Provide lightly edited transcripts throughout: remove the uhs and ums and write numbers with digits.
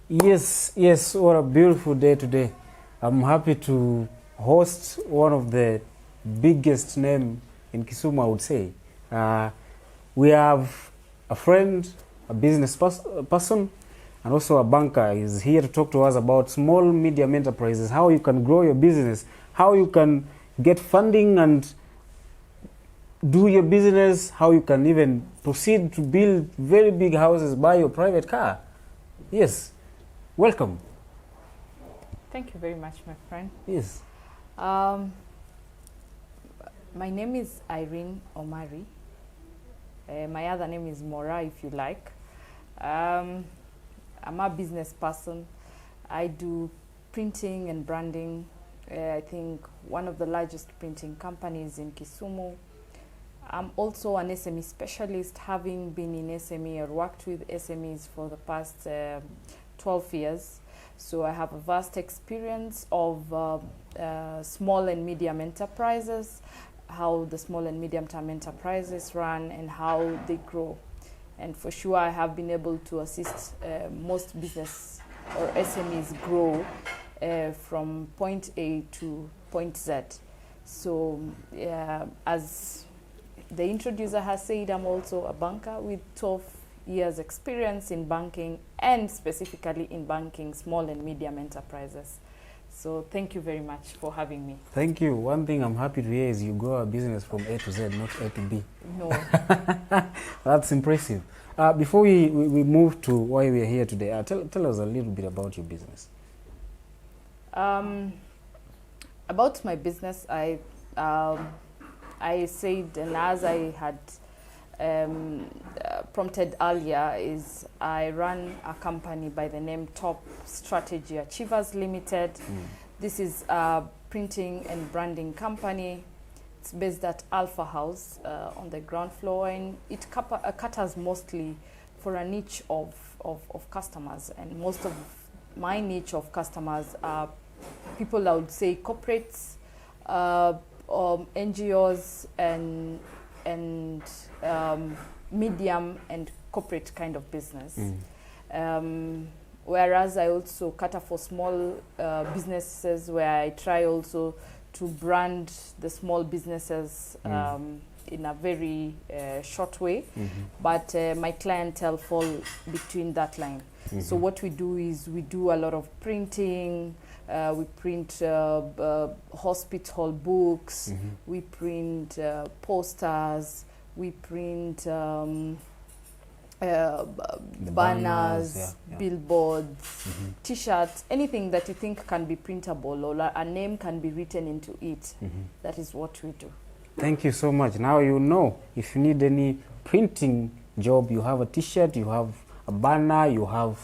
Yes, yes, what a beautiful day today. I'm happy to host one of the biggest name in Kisumu, I would say. We have a friend, a business person, and also a banker is here to talk to us about small medium enterprises, how you can grow your business, how you can get funding and do your business, how you can even proceed to build very big houses, buy your private car. Yes, welcome. Thank you very much, my friend. Yes. My name is Irene Omari. My other name is Mora, if you like. I'm a business person. I do printing and branding. I think one of the largest printing companies in Kisumu. I'm also an SME specialist, having been in SME or worked with SMEs for the past 12 years. So I have a vast experience of small and medium enterprises, how the small and medium-term enterprises run and how they grow. And for sure, I have been able to assist most business or SMEs grow from point A to point Z. So as the introducer has said, I'm also a banker with 12 years experience in banking and specifically in banking small and medium enterprises. So thank you very much for having me. Thank you. One thing I'm happy to hear is you grow a business from A to Z, not A to B. No. That's impressive. Before we move to why we're here today, tell us a little bit about your business. About my business, I said, and as I had prompted earlier, is I run a company by the name Top Strategy Achievers Limited. This is a printing and branding company. It's based at Alpha House on the ground floor, and it caters mostly for a niche of customers. And most of my niche of customers are people, I would say, corporates, NGOs, and medium and corporate kind of business. Whereas I also cater for small businesses, where I try also to brand the small businesses in a very short way. But my clientele fall between that line. So what we do is we do a lot of printing. We print hospital books, we print posters, we print banners, billboards, T-shirts, anything that you think can be printable or a name can be written into it. That is what we do. Thank you so much. Now you know, if you need any printing job, you have a T-shirt, you have a banner, you have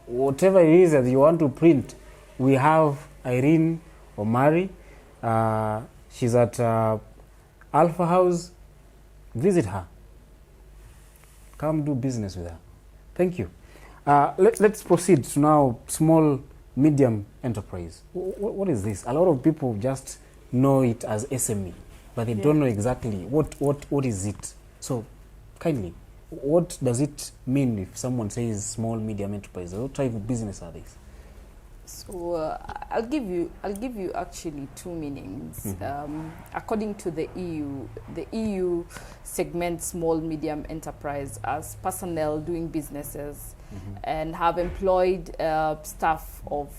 whatever it is that you want to print. We have Irene Omari. She's at Alpha House. Visit her. Come do business with her. Thank you. Let's proceed to now small, medium enterprise. What is this? A lot of people just know it as SME, but they don't know exactly what is it. So, kindly, what does it mean if someone says small, medium enterprise? What type of business are these? So I'll give you actually two meanings. According to the EU segments small, medium enterprise as personnel doing businesses and have employed staff of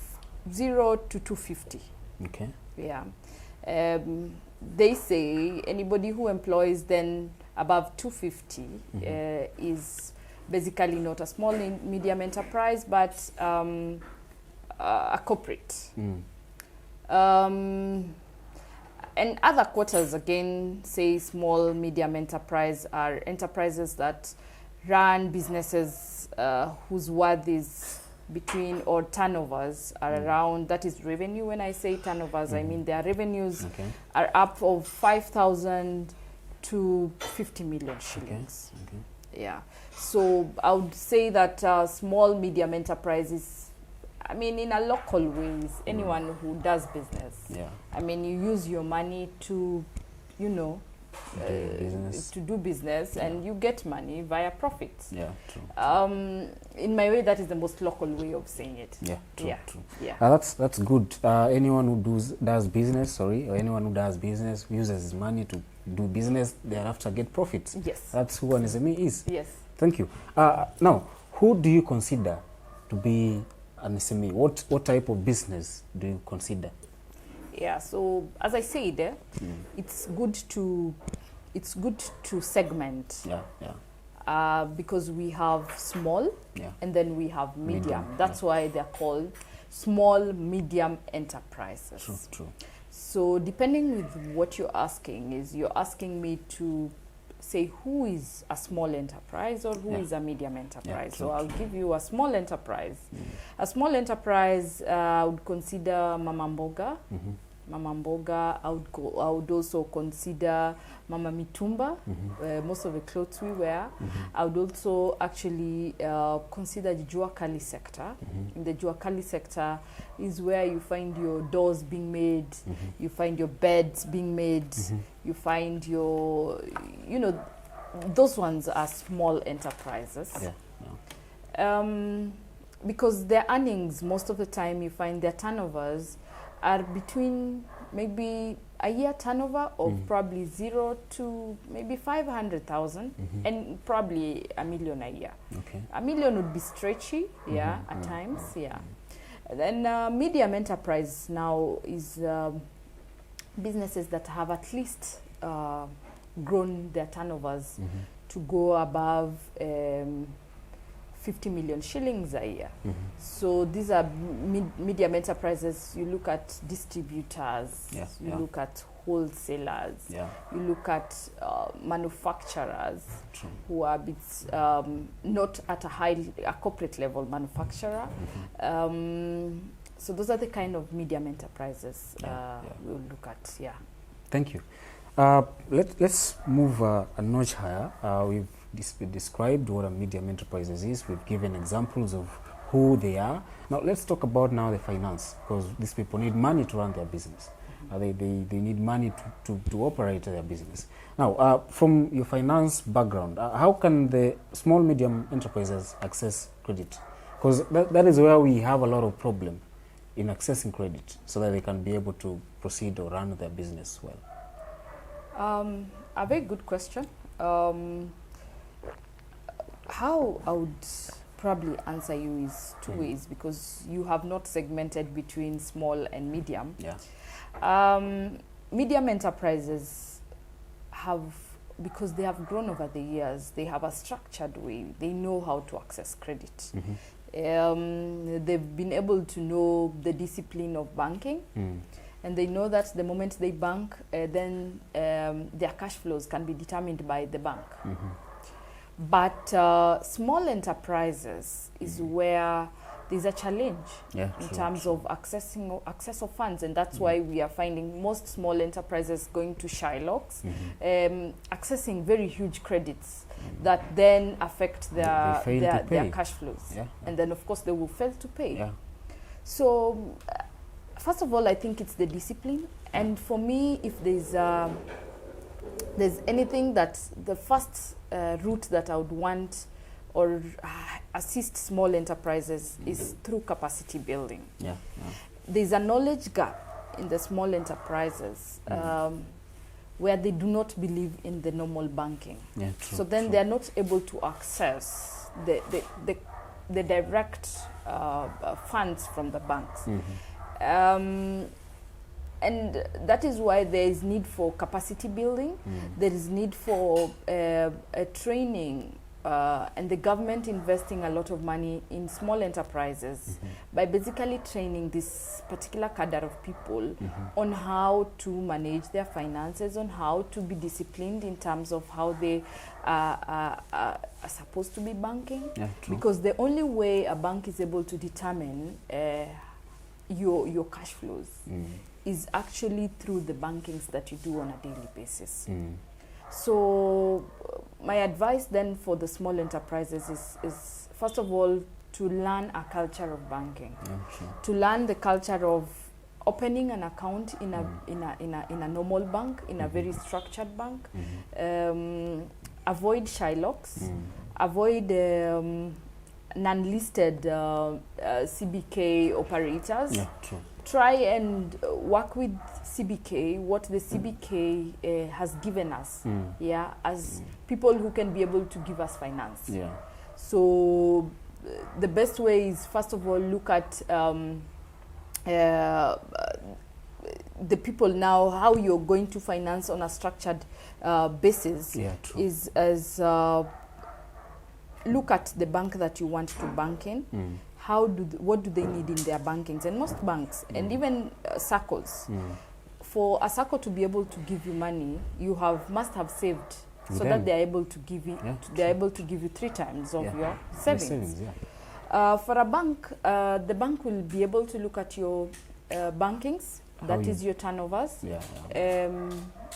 0 to 250. Okay. Yeah. They say anybody who employs then above 250 is basically not a small and medium enterprise, but a corporate. And other quarters again say small, medium enterprise are enterprises that run businesses whose worth is between, or turnovers are around, that is revenue. When I say turnovers, I mean their revenues are up of 5,000 to 50 million shillings. Yeah. So I would say that small, medium enterprises, I mean, in a local ways, anyone who does business. Yeah. I mean, you use your money to, you know, to do business, and you get money via profits. Yeah, true. In my way, that is the most local way of saying it. Yeah, true, Yeah. true. Yeah. That's good. Anyone who does business, or anyone who does business uses his money to do business, thereafter get profits. Yes. That's who an SME is. Yes. Thank you. Now, who do you consider to be an SME? What type of business do you consider? Yeah. So as I said, it's good to segment. Yeah, yeah. Because we have small, Yeah. and then we have medium. Medium, That's why they're called small, medium enterprises. True, true. So depending with what you're asking me to say who is a small enterprise or who is a medium enterprise. Yeah, so true, I'll true. give you a small enterprise. A small enterprise, I would consider Mama Mboga. Mama Mboga. I would also consider Mama Mitumba, most of the clothes we wear. I would also actually consider the Jua Kali sector. In the Jua Kali sector is where you find your doors being made, you find your beds being made, you find your, those ones are small enterprises. Yeah, yeah. Because their earnings, most of the time you find their turnovers are between maybe a year turnover of probably 0 to maybe 500,000 and probably $1 million a year. Okay. $1 million would be stretchy, at times, And then medium enterprise now is businesses that have at least grown their turnovers to go above 50 million shillings a year. So these are medium enterprises. You look at distributors, you look at wholesalers, you look at manufacturers who are a bit, not at a corporate level manufacturer. So those are the kind of medium enterprises we'll look at, Thank you. Let's move a notch higher. We've described what a medium enterprises is. We've given examples of who they are. Now let's talk about the finance, because these people need money to run their business. They need money to operate their business. Now, from your finance background, how can the small medium enterprises access credit? Because that is where we have a lot of problem in accessing credit, so that they can be able to proceed or run their business well. A very good question. How I would probably answer you is two ways, because you have not segmented between small and medium. Medium enterprises have, because they have grown over the years, they have a structured way. They know how to access credit. They've been able to know the discipline of banking. And they know that the moment they bank, then their cash flows can be determined by the bank. But small enterprises is where there's a challenge in terms of access of funds, and that's why we are finding most small enterprises going to Shylocks, accessing very huge credits that then affect their cash flows. And then, of course, they will fail to pay. So, first of all, I think it's the discipline. And for me, if there's anything that the first route that I would want or assist small enterprises is through capacity building. There's a knowledge gap in the small enterprises where they do not believe in the normal banking. So then they're not able to access the direct funds from the banks. And that is why there is need for capacity building. There is need for training, and the government investing a lot of money in small enterprises by basically training this particular cadre of people on how to manage their finances, on how to be disciplined in terms of how they are supposed to be banking. Because the only way a bank is able to determine your cash flows is actually through the bankings that you do on a daily basis. So my advice then for the small enterprises is first of all, to learn a culture of banking, to learn the culture of opening an account in a normal bank, in a very structured bank. Avoid Shylocks. Avoid non-listed CBK operators. Yeah, true. Try and work with CBK, what the CBK has given us, as people who can be able to give us finance. Yeah. So the best way is, first of all, look at the people now, how you're going to finance on a structured basis. Yeah, true. Is as look at the bank that you want to bank in. What do they need in their bankings? And most banks, and even circles, for a circle to be able to give you money, you must have saved, so that they are able to give you. They are able to give you 3 times of your savings. For a bank, the bank will be able to look at your bankings. That is your turnovers.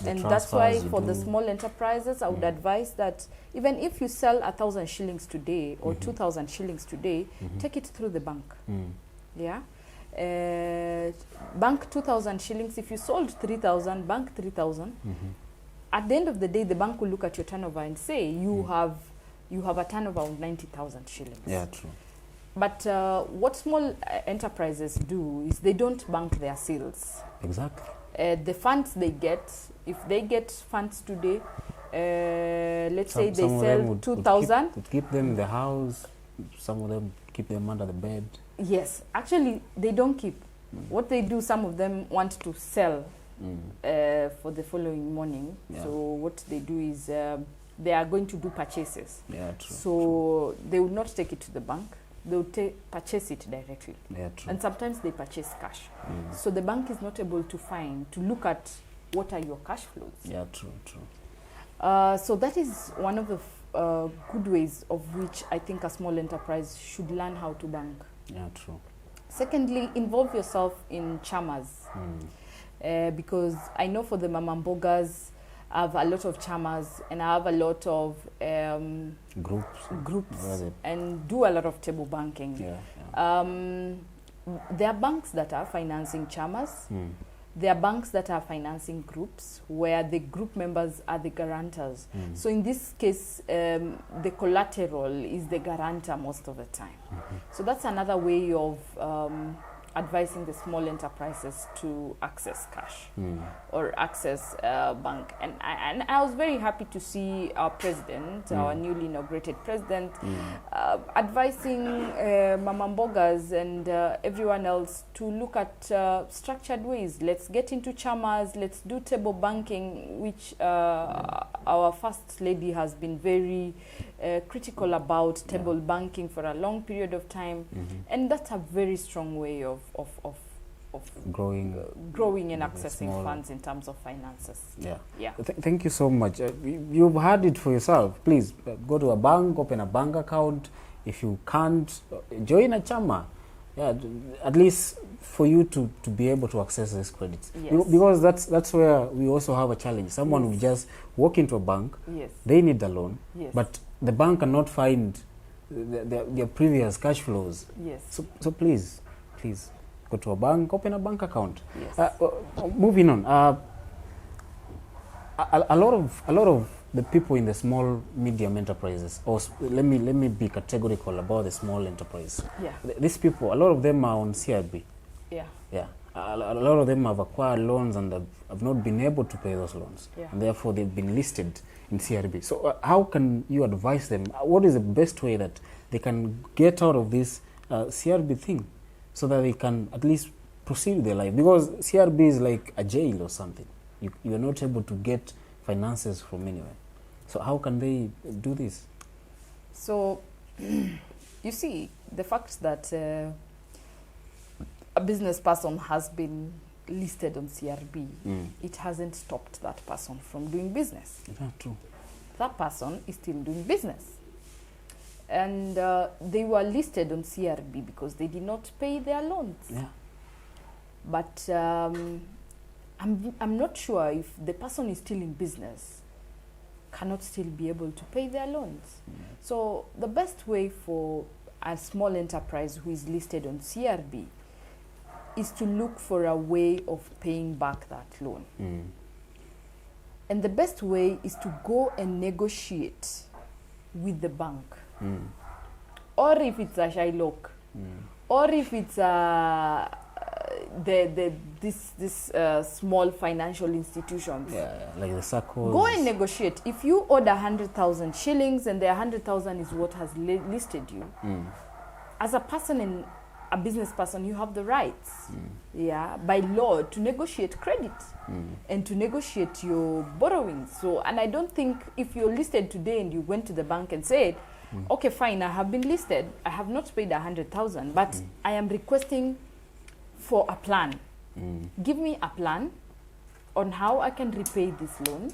And that's why for the small enterprises, I would advise that even if you sell 1,000 shillings today or 2,000 shillings today, take it through the bank. Bank 2,000 shillings. If you sold 3,000, bank 3,000. At the end of the day, the bank will look at your turnover and say you have a turnover of 90,000 shillings. Yeah, true. But what small enterprises do is they don't bank their sales. Exactly. The funds they get, if they get funds today, let's say they sell 2,000. Would keep them in the house. Some of them keep them under the bed. Yes, actually they don't keep. What they do, some of them want to sell for the following morning. So what they do is they are going to do purchases. Yeah, true. So they would not take it to the bank. They would purchase it directly. Yeah, true. And sometimes they purchase cash. So the bank is not able to look at what are your cash flows. Yeah, true, true. So that is one of the good ways of which I think a small enterprise should learn how to bank. Yeah, true. Secondly, involve yourself in chamas. Because I know for the mamambogas, I have a lot of chamas and I have a lot of groups and do a lot of table banking. There are banks that are financing chamas. There are banks that are financing groups where the group members are the guarantors. So in this case, the collateral is the guarantor most of the time. So that's another way of advising the small enterprises to access cash or access bank. And I was very happy to see our president, our newly inaugurated president, advising mamambogas and everyone else to look at structured ways. Let's get into chamas, let's do table banking, which our first lady has been very critical about table banking for a long period of time. And that's a very strong way of growing and accessing funds in terms of finances. Thank you so much. You've had it for yourself. Please go to a bank, open a bank account. If you can't, join a chama. At least for you to be able to access these credits. Because that's where we also have a challenge. Someone will just walk into a bank, they need a loan, but the bank cannot find their previous cash flows. So please go to a bank, open a bank account. Moving on, a lot of the people in the small medium enterprises, or let me be categorical about the small enterprise. These people, a lot of them are on CRB. A lot of them have acquired loans and have not been able to pay those loans, and therefore they've been listed in CRB. So how can you advise them? What is the best way that they can get out of this CRB thing, so that they can at least proceed with their life? Because CRB is like a jail or something. You are not able to get finances from anywhere. So how can they do this? So you see, the fact that a business person has been listed on CRB, it hasn't stopped that person from doing business. True. That person is still doing business. And they were listed on CRB because they did not pay their loans. But I'm not sure if the person is still in business, cannot still be able to pay their loans. So the best way for a small enterprise who is listed on CRB is to look for a way of paying back that loan. And the best way is to go and negotiate with the bank. Or if it's a Shylock, or if it's this small financial institutions. Like the circles. Go and negotiate. If you order 100,000 shillings and the 100,000 is what has listed you, as a person, a business person, you have the rights, by law to negotiate credit and to negotiate your borrowings. So, and I don't think if you're listed today and you went to the bank and said, okay, fine, I have been listed, I have not paid 100,000, but I am requesting for a plan. Give me a plan on how I can repay this loan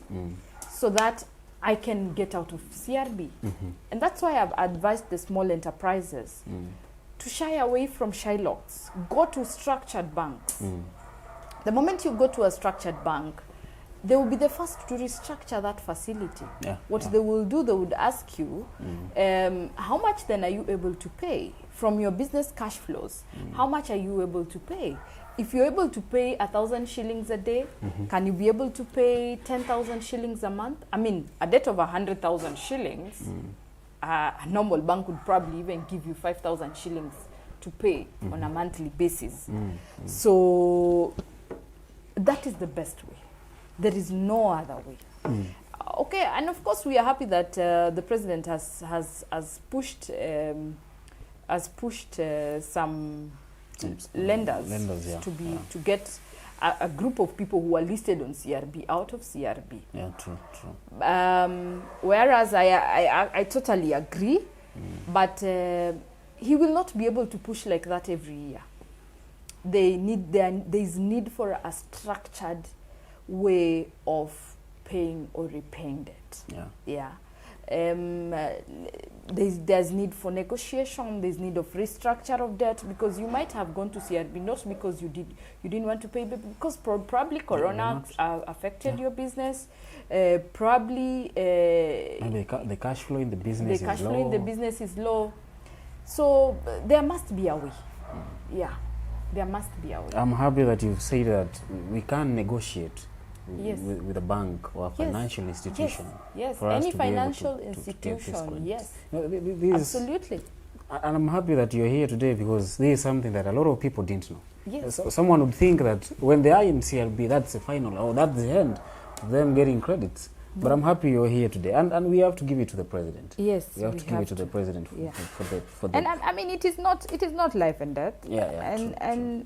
so that I can get out of CRB. And that's why I've advised the small enterprises to shy away from Shylocks. Go to structured banks. The moment you go to a structured bank, they will be the first to restructure that facility. What they will do, they would ask you, how much then are you able to pay from your business cash flows? How much are you able to pay? If you're able to pay 1,000 shillings a day, can you be able to pay 10,000 shillings a month? I mean, a debt of 100,000 shillings, a normal bank would probably even give you 5,000 shillings to pay on a monthly basis. So that is the best way. There is no other way. Okay, and of course we are happy that the president has pushed some lenders to get a group of people who are listed on CRB out of CRB. Yeah, true. Whereas I totally agree, but he will not be able to push like that every year. There is need for a structured way of paying or repaying debt. There's need for negotiation, there's need of restructure of debt, because you might have gone to CRB not because you didn't want to pay, but because probably Corona affected your business, probably maybe the cash flow in the business is low. So there must be a way. There must be a way. I'm happy that you've said that we can negotiate with a bank or a financial institution. Yes, for us any to be able financial to institution, yes. Absolutely. And I'm happy that you're here today, because this is something that a lot of people didn't know. Yes. So someone would think that when they are in CRB, that's the final, or that's the end of them getting credits. But I'm happy you're here today, and we have to give it to the president. Yes, we have to give it to the president for the And I mean, it is not life and death. True.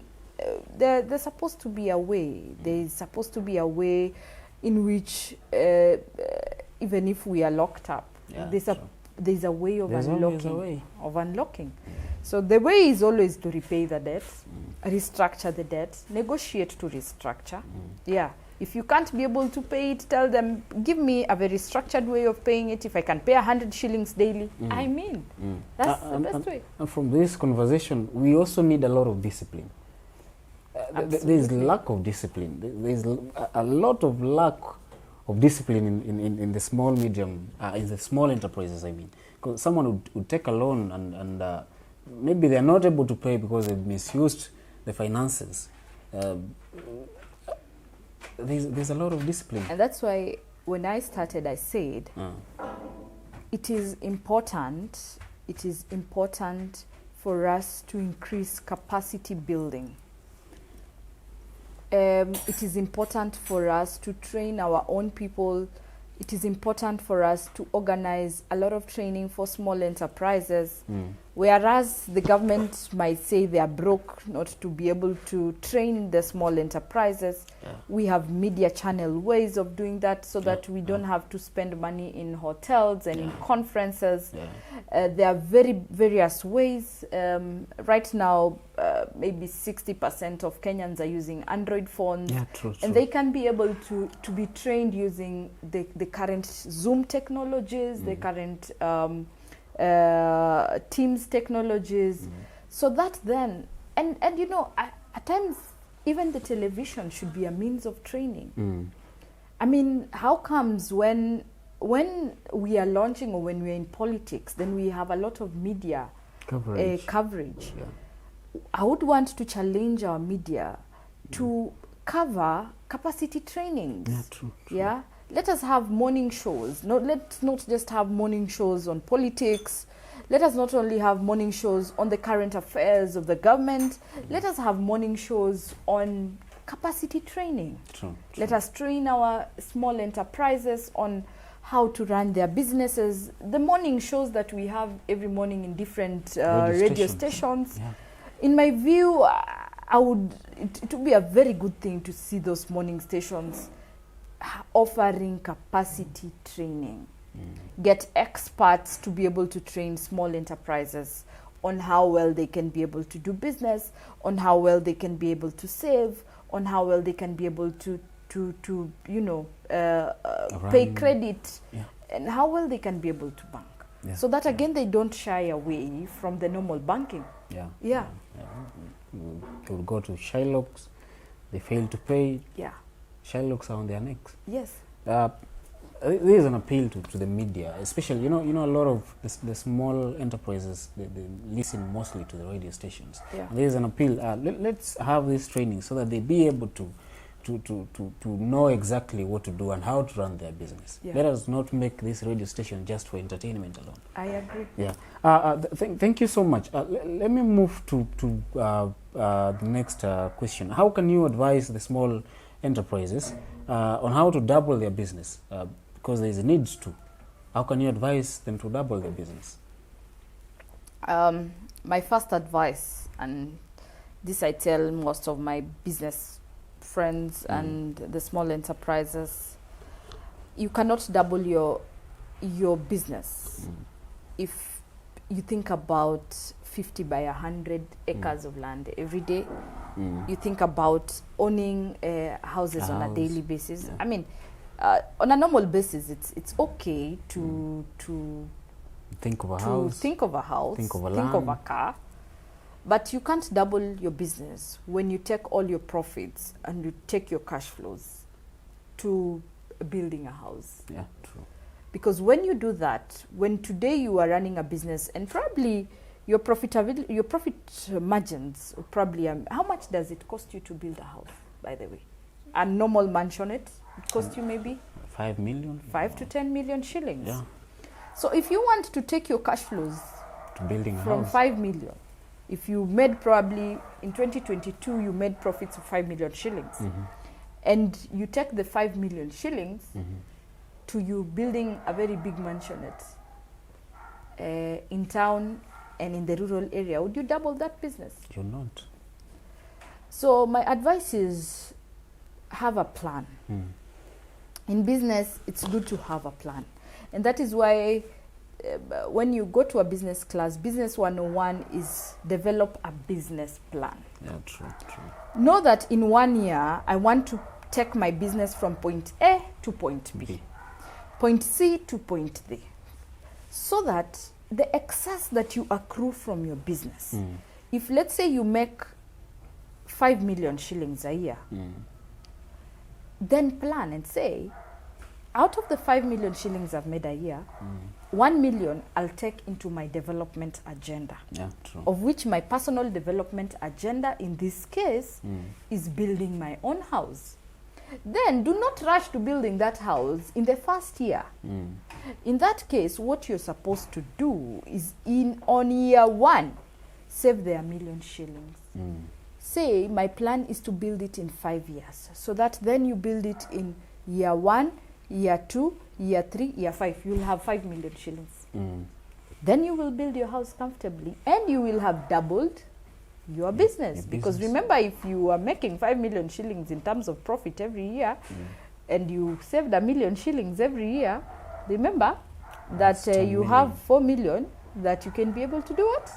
There's supposed to be a way. There's supposed to be a way in which, even if we are locked up, there's a way of unlocking. So the way is always to repay the debt, restructure the debt, negotiate to restructure. If you can't be able to pay it, tell them, give me a very structured way of paying it. If I can pay 100 shillings daily, that's the best way. And from this conversation, we also need a lot of discipline. There's lack of discipline. There's a lot of lack of discipline in the small, medium, in the small enterprises, I mean. Because someone would take a loan and maybe they're not able to pay because they've misused the finances. There's a lot of discipline. And that's why when I started, I said, it is important for us to increase capacity building. It is important for us to train our own people. It is important for us to organize a lot of training for small enterprises, whereas the government might say they are broke not to be able to train the small enterprises. We have media channel ways of doing that so that we don't have to spend money in hotels and in conferences. There are various ways. Right now, maybe 60% of Kenyans are using Android phones, and they can be able to be trained using the current Zoom technologies, the current Teams technologies, so that then, and you know, at times even the television should be a means of training. I mean, how comes when we are launching or when we're in politics, then we have a lot of media coverage. I would want to challenge our media to cover capacity trainings. Yeah, true. Yeah, let us have morning shows. Let's not just have morning shows on politics. Let us not only have morning shows on the current affairs of the government. Let us have morning shows on capacity training. True. Let us train our small enterprises on how to run their businesses. The morning shows that we have every morning in different radio stations. Yeah. In my view, it would be a very good thing to see those morning stations offering capacity training. Get experts to be able to train small enterprises on how well they can be able to do business, on how well they can be able to save, on how well they can be able to pay credit, and how well they can be able to bank. Yeah. So that again, they don't shy away from the normal banking. They will go to Shylocks, they fail to pay. Yeah. Shylocks are on their necks. Yes. There is an appeal to the media, especially a lot of the small enterprises, they listen mostly to the radio stations. Yeah. There is an appeal. Let's have this training so that they be able to know exactly what to do and how to run their business. Yeah. Let us not make this radio station just for entertainment alone. I agree. Yeah. Thank you so much. Let me move to the next question. How can you advise the small enterprises on how to double their business? Because there is a need to. How can you advise them to double their business? My first advice, and this I tell most of my business friends and the small enterprises, you cannot double your business if you think about 50 by 100 acres of land every day. You think about owning houses on a daily basis. Yeah. I mean, on a normal basis, it's okay to think of a house, think of a house, think of a think of land. a car, but you can't double your business when you take all your profits and you take your cash flows to building a house. Yeah, true. Because when you do that, when today you are running a business and probably your profitability, your profit margins, probably how much does it cost you to build a house, by the way? A normal mansionette, it costs you maybe 5 million, 5 to 10 million shillings. Yeah, So if you want to take your cash flows to building a from house. 5 million, if you made probably in 2022 you made profits of 5 million shillings, and you take the 5 million shillings to you building a very big mansionette in town and in the rural area, would you double that business? You're not. So my advice is have a plan. In business, it's good to have a plan. And that is why when you go to a business class, Business 101 is develop a business plan. Yeah, true. Know that in 1 year, I want to take my business from point A to point B, point C to point D, so that the excess that you accrue from your business, if let's say you make 5 million shillings a year, then plan and say, out of the 5 million shillings I've made a year, 1 million I'll take into my development agenda. Yeah, true. Of which my personal development agenda in this case is building my own house. Then do not rush to building that house in the first year. In that case, what you're supposed to do is on year 1, save the 1 million shillings. Say my plan is to build it in 5 years, so that then you build it in year 1, year 2, year 3, year 5. You'll have 5 million shillings. Then you will build your house comfortably and you will have doubled your business. Because remember, if you are making 5 million shillings in terms of profit every year and you saved 1 million shillings every year, remember that you have 4 million that you can be able to do what?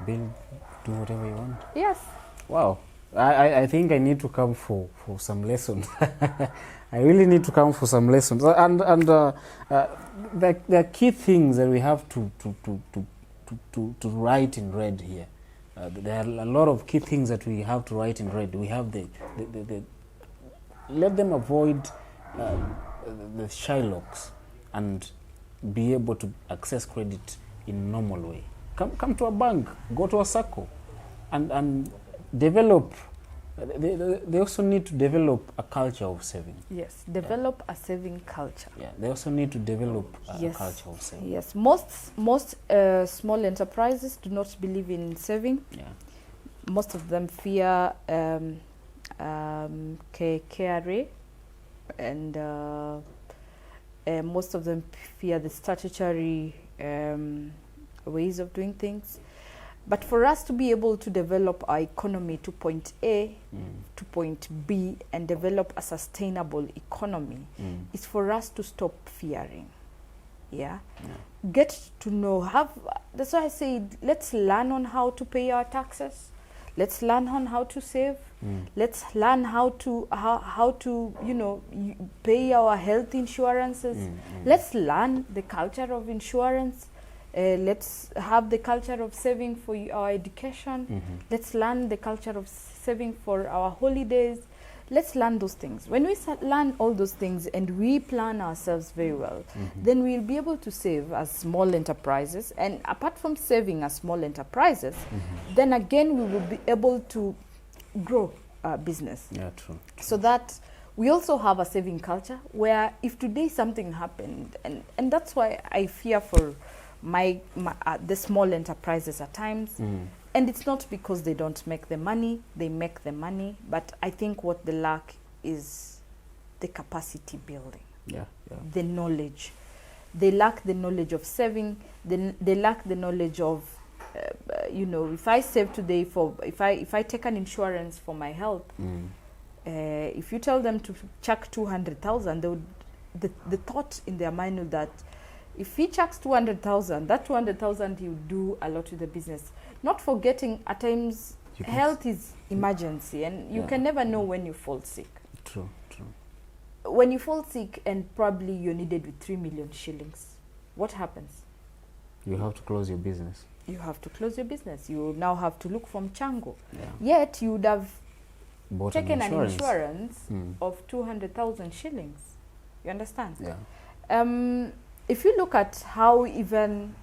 Build, do whatever you want. Yes. Wow. I think I need to come for some lessons. I really need to come for some lessons. And there are key things that we have to write in red here. There are a lot of key things that we have to write in red. We have the let them avoid the Shylocks and be able to access credit in normal way. Come to a bank, go to a circle, and develop. They also need to develop a culture of saving. Yes, develop a saving culture. Yeah, they also need to develop a Yes. culture of saving. Yes, most small enterprises do not believe in saving. Yeah. Most of them fear KRA, and most of them fear the statutory ways of doing things. But for us to be able to develop our economy to point A to point B and develop a sustainable economy is for us to stop fearing. Yeah? Get to know, that's why I say, let's learn on how to pay our taxes. Let's learn on how to save. Let's learn how to pay our health insurances. Let's learn the culture of insurance. Let's have the culture of saving for our education. Let's learn the culture of saving for our holidays. Let's learn those things. When we learn all those things and we plan ourselves very well, then we'll be able to save as small enterprises. And apart from saving as small enterprises, then again we will be able to grow our business. Yeah, true. So that we also have a saving culture where if today something happened, and that's why I fear for the small enterprises at times. And it's not because they don't make the money, they make the money, but I think what they lack is the capacity building, the knowledge. They lack the knowledge of saving, they lack the knowledge of, if I save today, if I take an insurance for my health, if you tell them to chuck 200,000, the thought in their mind is that if he chucks 200,000, that 200,000 he will do a lot with the business. Not forgetting, at times, health is emergency, and you can never know when you fall sick. True. When you fall sick and probably you're needed with 3 million shillings, what happens? You have to close your business. You have to close your business. You now have to look from Chango. Yeah. Yet you would have taken an insurance of 200,000 shillings. You understand? Yeah. If you look at how even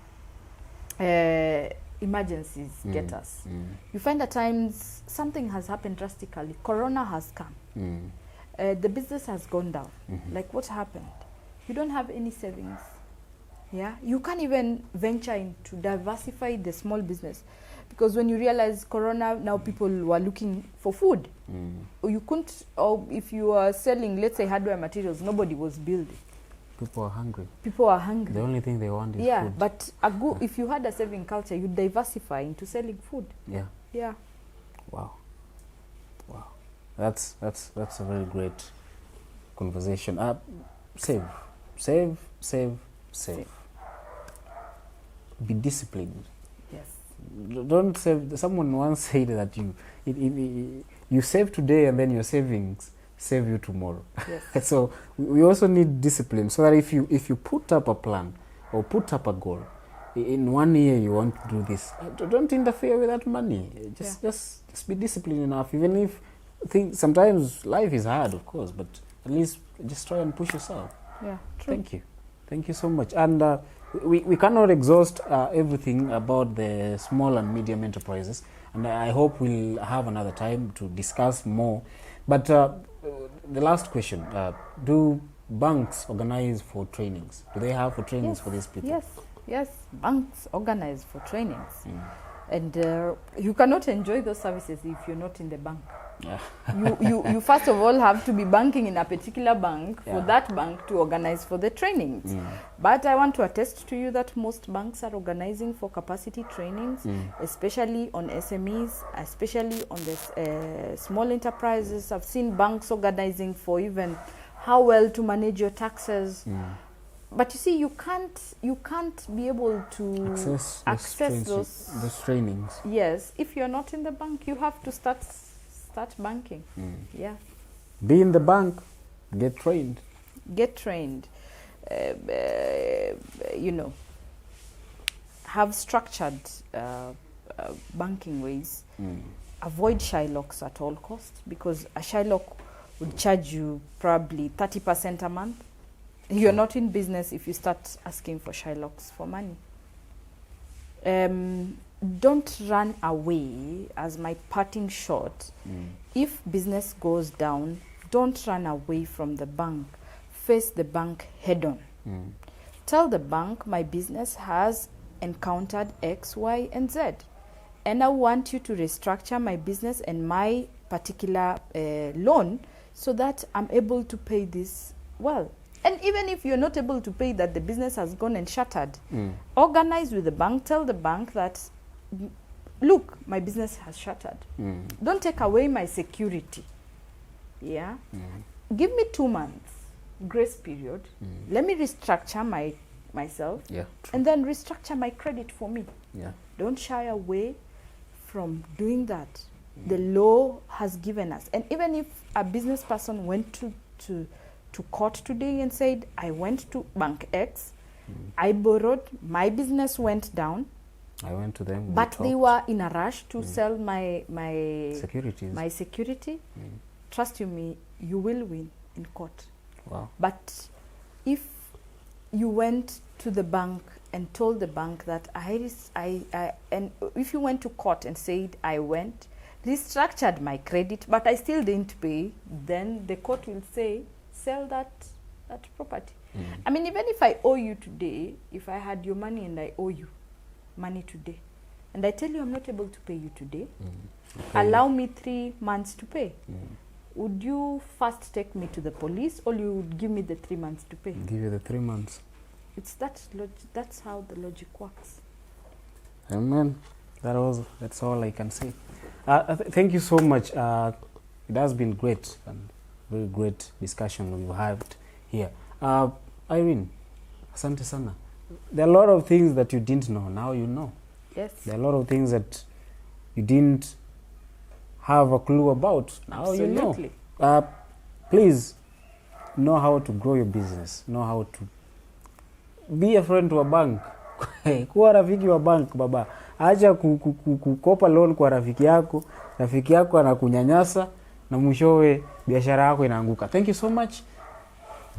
emergencies get us, you find at times something has happened drastically. Corona has come. The business has gone down. Like, what happened? You don't have any savings. Yeah, you can't even venture into diversify the small business, because when you realize Corona, now people were looking for food. Or you couldn't, or if you are selling, let's say, hardware materials, nobody was building. People are hungry. People are hungry. The only thing they want is food. But if you had a saving culture, you'd diversify into selling food. Yeah. Wow. That's a very great conversation. Save. Be disciplined. Yes. Don't save. Someone once said that you save today and then your savings save you tomorrow. Yes. So we also need discipline, so that if you put up a plan or put up a goal, in 1 year you want to do this, don't interfere with that money. Just be disciplined enough, even if sometimes life is hard, of course, but at least just try and push yourself. Yeah, true. Thank you so much. And we cannot exhaust everything about the small and medium enterprises, and I hope we'll have another time to discuss more. But the last question, do banks organize for trainings? Do they have for trainings for these people? Yes, banks organize for trainings. And you cannot enjoy those services if you're not in the bank. Yeah. you first of all have to be banking in a particular bank for that bank to organize for the trainings. But I want to attest to you that most banks are organizing for capacity trainings, especially on SMEs, especially on the small enterprises. I've seen banks organizing for even how well to manage your taxes. But you see, you can't be able to access those trainings. Yes, if you're not in the bank, you have to start banking. Yeah. Be in the bank, get trained. Have structured banking ways. Avoid Shylocks at all costs, because a Shylock would charge you probably 30% a month. You're not in business if you start asking for Shylocks for money. don't run away as my parting shot. If business goes down, don't run away from the bank. Face the bank head on. Tell the bank, my business has encountered X, Y, and Z. And I want you to restructure my business and my particular loan so that I'm able to pay this well. And even if you're not able to pay that, the business has gone and shattered, organize with the bank, tell the bank that, look, my business has shattered. Don't take away my security. Yeah? Give me 2 months grace period. Let me restructure myself. Yeah. And then restructure my credit for me. Yeah. Don't shy away from doing that. The law has given us. And even if a business person went to court today and said, I went to Bank X, I borrowed, my business went down. I went to them. But they were in a rush to sell my securities. My security. Trust me, you will win in court. Wow. But if you went to the bank and told the bank that and if you went to court and said, I went, restructured my credit, but I still didn't pay, then the court will say, sell that property. I mean, even if I owe you today, if I had your money and I owe you money today, and I tell you I'm not able to pay you today, allow me 3 months to pay. Would you first take me to the police, or you would give me the 3 months to pay? Give you the 3 months. It's that's how the logic works. Amen. That's all I can say. Thank you so much. It has been great and very great discussion we've had here. Irene, asante sana. There are a lot of things that you didn't know. Now you know. Yes. There are a lot of things that you didn't have a clue about. Now Absolutely. You know. Please know how to grow your business. Know how to be a friend to a bank. Kuwa rafiki wa bank, baba. Acha kukopa loan kwa rafiki yako anakunyanyasa na mwishowe biashara yako inaanguka. Thank you so much.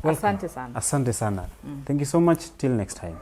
Welcome. Asante sana. Asante sana. Thank you so much. Till next time.